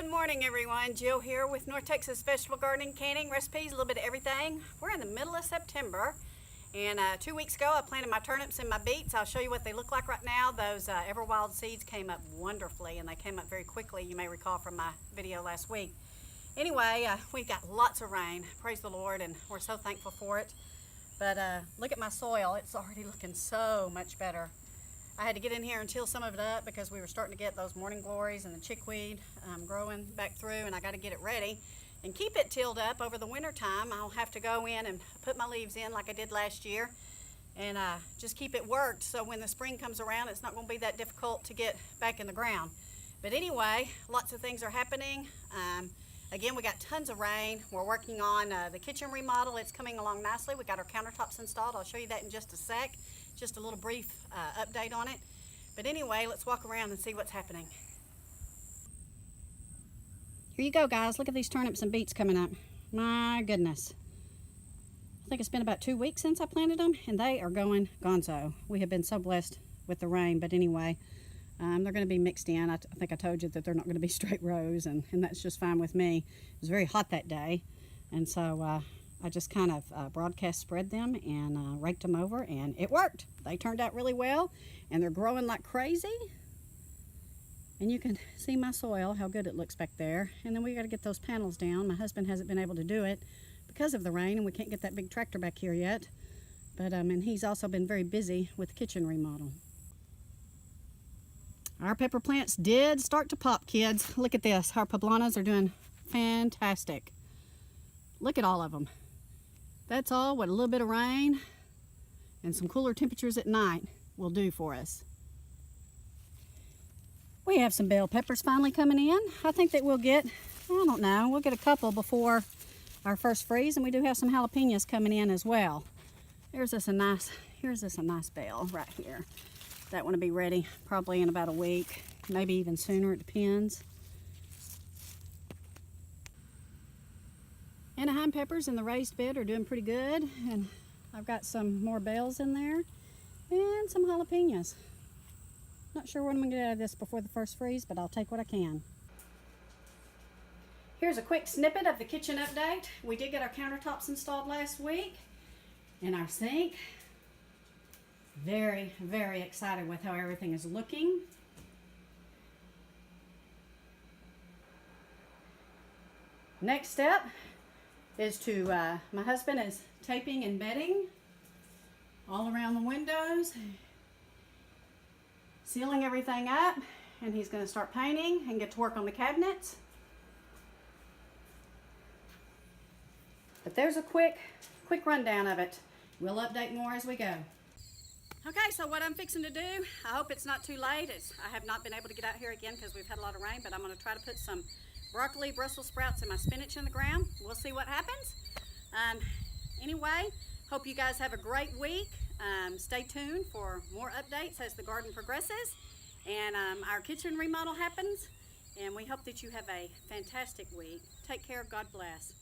Good morning, everyone. Jill here with North Texas Vegetable Gardening, Canning, Recipes, a little bit of everything. We're in the middle of September, and 2 weeks ago I planted my turnips and my beets. I'll show you what they look like right now. Those Everwild seeds came up wonderfully, and they came up very quickly, you may recall from my video last week. Anyway, we got lots of rain, praise the Lord, and we're so thankful for it. But look at my soil, it's already looking so much better. I had to get in here and till some of it up because we were starting to get those morning glories and the chickweed growing back through, and I got to get it ready and keep it tilled up over the winter time. I'll have to go in and put my leaves in like I did last year and just keep it worked so when the spring comes around it's not going to be that difficult to get back in the ground. But anyway, lots of things are happening. Again, we got tons of rain. We're working on the kitchen remodel. It's coming along nicely. We got our countertops installed. I'll show you that in just a sec. Just a little brief update on it. But anyway, let's walk around and see what's happening. Here you go, guys. Look at these turnips and beets coming up. My goodness. I think it's been about 2 weeks since I planted them, and they are going gonzo. We have been so blessed with the rain, but anyway, they're going to be mixed in. I think I told you that they're not going to be straight rows, and that's just fine with me. It was very hot that day, and so I just kind of broadcast spread them and raked them over, and it worked. They turned out really well, and they're growing like crazy. And you can see my soil, how good it looks back there. And then we got to get those panels down. My husband hasn't been able to do it because of the rain, and we can't get that big tractor back here yet. But and he's also been very busy with the kitchen remodel. Our pepper plants did start to pop, kids. Look at this. Our poblanas are doing fantastic. Look at all of them. That's all what a little bit of rain and some cooler temperatures at night will do for us. We have some bell peppers finally coming in. I think that we'll get, I don't know, we'll get a couple before our first freeze, and we do have some jalapenos coming in as well. Here's this a nice bell right here. That one will be ready probably in about a week, maybe even sooner, it depends. Anaheim peppers in the raised bed are doing pretty good, and I've got some more bells in there and some jalapenos. Not sure what I'm going to get out of this before the first freeze, but I'll take what I can. Here's a quick snippet of the kitchen update. We did get our countertops installed last week and our sink. Very, very excited with how everything is looking. Next step is to, my husband is taping and bedding all around the windows, sealing everything up, and he's going to start painting and get to work on the cabinets. But there's a quick rundown of it. We'll update more as we go. Okay, so what I'm fixing to do, I hope it's not too late. I have not been able to get out here again because we've had a lot of rain, but I'm going to try to put some broccoli, Brussels sprouts, and my spinach in the ground. We'll see what happens. Anyway, hope you guys have a great week. Stay tuned for more updates as the garden progresses and our kitchen remodel happens. And we hope that you have a fantastic week. Take care. God bless.